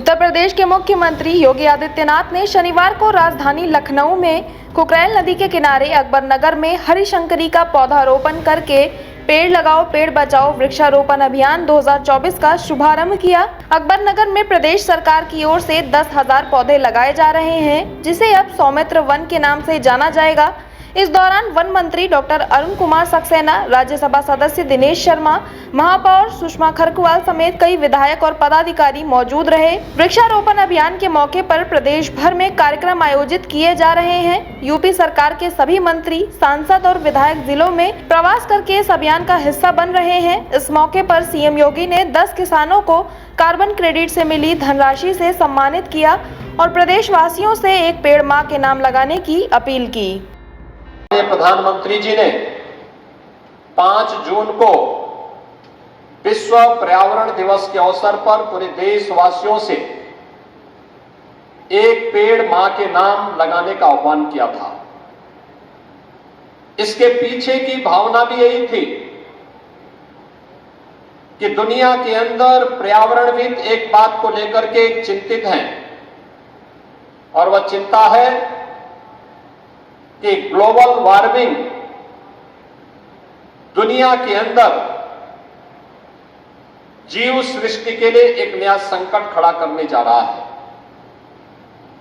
उत्तर प्रदेश के मुख्यमंत्री योगी आदित्यनाथ ने शनिवार को राजधानी लखनऊ में कुकरेल नदी के किनारे अकबरनगर में हरिशंकरी का पौधारोपण करके पेड़ लगाओ पेड़ बचाओ वृक्षारोपण अभियान 2024 का शुभारंभ किया। अकबरनगर में प्रदेश सरकार की ओर से 10,000 पौधे लगाए जा रहे हैं, जिसे अब सौमित्र वन के नाम से जाना जाएगा। इस दौरान वन मंत्री डॉक्टर अरुण कुमार सक्सेना, राज्यसभा सदस्य दिनेश शर्मा, महापौर सुषमा खरकवाल समेत कई विधायक और पदाधिकारी मौजूद रहे। वृक्षारोपण अभियान के मौके पर प्रदेश भर में कार्यक्रम आयोजित किए जा रहे हैं। यूपी सरकार के सभी मंत्री, सांसद और विधायक जिलों में प्रवास करके इस अभियान का हिस्सा बन रहे हैं। इस मौके पर सीएम योगी ने 10 किसानों को कार्बन क्रेडिट से मिली धनराशि से सम्मानित किया और प्रदेशवासियों से एक पेड़ मां के नाम लगाने की अपील की। प्रधानमंत्री जी ने 5 जून को विश्व पर्यावरण दिवस के अवसर पर पूरे देशवासियों से एक पेड़ मां के नाम लगाने का आह्वान किया था। इसके पीछे की भावना भी यही थी कि दुनिया के अंदर पर्यावरणविद एक बात को लेकर के चिंतित हैं और वह चिंता है कि ग्लोबल वार्मिंग दुनिया के अंदर जीव सृष्टि के लिए एक नया संकट खड़ा करने जा रहा है।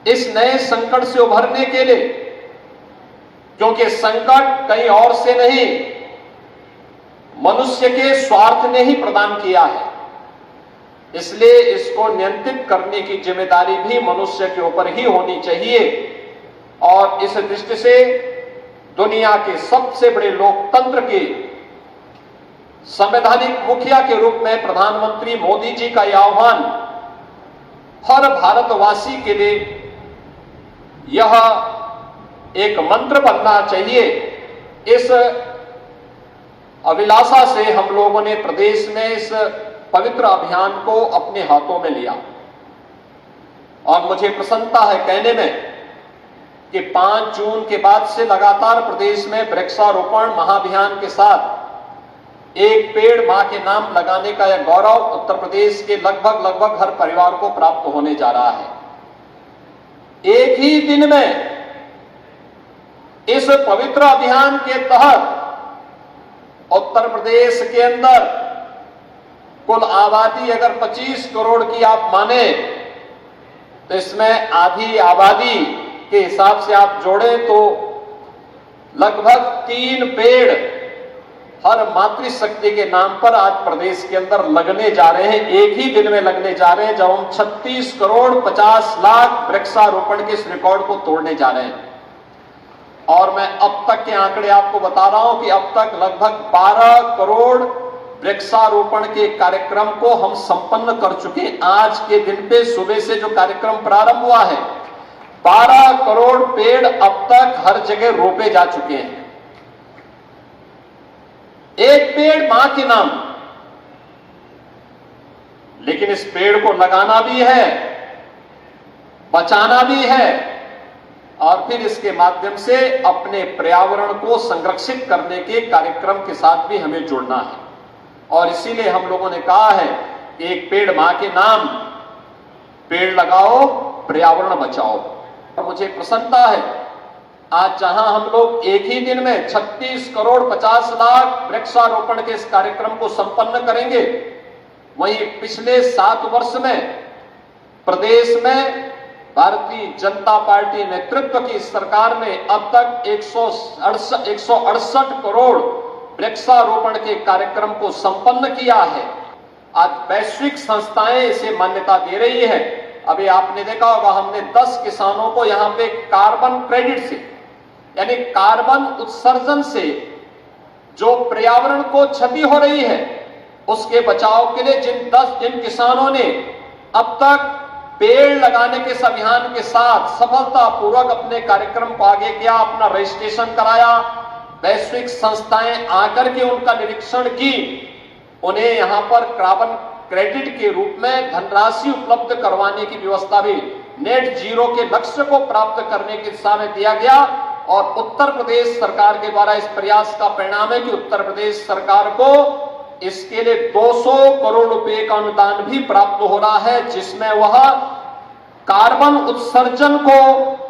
इस नए संकट से उभरने के लिए, क्योंकि संकट कहीं और से नहीं, मनुष्य के स्वार्थ ने ही प्रदान किया है, इसलिए इसको नियंत्रित करने की जिम्मेदारी भी मनुष्य के ऊपर ही होनी चाहिए। और इस दृष्टि से दुनिया के सबसे बड़े लोकतंत्र के संवैधानिक मुखिया के रूप में प्रधानमंत्री मोदी जी का यह आह्वान हर भारतवासी के लिए यह एक मंत्र बनना चाहिए। इस अभिलाषा से हम लोगों ने प्रदेश में इस पवित्र अभियान को अपने हाथों में लिया और मुझे प्रसन्नता है कहने में कि 5 जून के बाद से लगातार प्रदेश में वृक्षारोपण महाअभियान के साथ एक पेड़ मां के नाम लगाने का यह गौरव उत्तर प्रदेश के लगभग हर परिवार को प्राप्त होने जा रहा है। एक ही दिन में इस पवित्र अभियान के तहत उत्तर प्रदेश के अंदर कुल आबादी अगर 25 करोड़ की आप माने तो इसमें आधी आबादी के हिसाब से आप जोड़े तो लगभग 3 पेड़ हर मातृशक्ति के नाम पर आज प्रदेश के अंदर लगने जा रहे हैं। एक ही दिन में लगने जा रहे हैं, जब हम 36 करोड़ 50 लाख वृक्षारोपण के इस रिकॉर्ड को तोड़ने जा रहे हैं। और मैं अब तक के आंकड़े आपको बता रहा हूं कि अब तक लगभग 12 करोड़ वृक्षारोपण के कार्यक्रम को हम संपन्न कर चुके हैं। आज के दिन पे सुबह से जो कार्यक्रम प्रारंभ हुआ है, 12 करोड़ पेड़ अब तक हर जगह रोपे जा चुके हैं। एक पेड़ मां के नाम, लेकिन इस पेड़ को लगाना भी है, बचाना भी है और फिर इसके माध्यम से अपने पर्यावरण को संरक्षित करने के कार्यक्रम के साथ भी हमें जुड़ना है। और इसीलिए हम लोगों ने कहा है कि एक पेड़ मां के नाम, पेड़ लगाओ पर्यावरण बचाओ। और मुझे प्रसन्नता है आज जहां हम लोग एक ही दिन में 36 करोड़ 50 लाख वृक्षारोपण के इस कार्यक्रम को संपन्न करेंगे, वहीं पिछले 7 वर्ष में प्रदेश में भारतीय जनता पार्टी नेतृत्व की सरकार ने अब तक 168 करोड़ वृक्षारोपण के कार्यक्रम को संपन्न किया है। आज वैश्विक संस्थाएं इसे मान्यता दे रही है। अभी आपने देखा होगा, हमने 10 किसानों को यहां पे कार्बन क्रेडिट से, यानी कार्बन उत्सर्जन से जो पर्यावरण को क्षति हो रही है उसके बचाव के लिए जिन किसानों ने अब तक पेड़ लगाने के इस अभियान के साथ सफलतापूर्वक अपने कार्यक्रम को आगे किया, अपना रजिस्ट्रेशन कराया, वैश्विक संस्थाएं आकर के उनका निरीक्षण की, उन्हें यहां पर कार्बन क्रेडिट के रूप में धनराशि उपलब्ध करवाने की व्यवस्था भी नेट जीरो के लक्ष्य को प्राप्त करने की दिशा में दिया गया। और उत्तर प्रदेश सरकार के द्वारा इस प्रयास का परिणाम है कि उत्तर प्रदेश सरकार को इसके लिए 200 करोड़ रुपए का अनुदान भी प्राप्त हो रहा है, जिसमें वह कार्बन उत्सर्जन को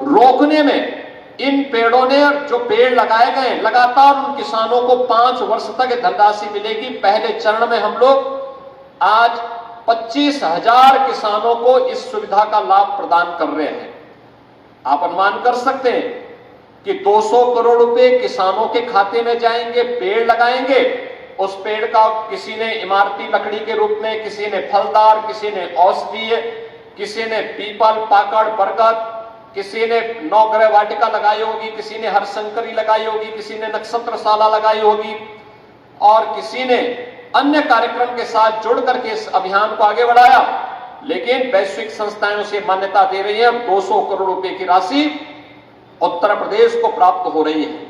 रोकने में इन पेड़ों ने, जो पेड़ लगाए गए, लगातार उन किसानों को 5 वर्ष तक धनराशि मिलेगी। पहले चरण में हम लोग आज 25,000 किसानों को इस सुविधा का लाभ प्रदान कर रहे हैं। आप अनुमान कर सकते हैं कि 200 करोड़ रुपए किसानों के खाते में जाएंगे, पेड़ लगाएंगे। उस पेड़ का किसी ने इमारती लकड़ी के रूप में, किसी ने फलदार, किसी ने औषधीय, किसी ने पीपल, पाकड़, बरगद, किसी ने नवग्रह वाटिका लगाई होगी, किसी ने हरशंकरी लगाई होगी, किसी ने नक्षत्रशाला लगाई होगी और किसी ने अन्य कार्यक्रम के साथ जुड़ करके इस अभियान को आगे बढ़ाया। लेकिन वैश्विक संस्थाएं उसे मान्यता दे रही है। 200 करोड़ रुपए की राशि उत्तर प्रदेश को प्राप्त हो रही है।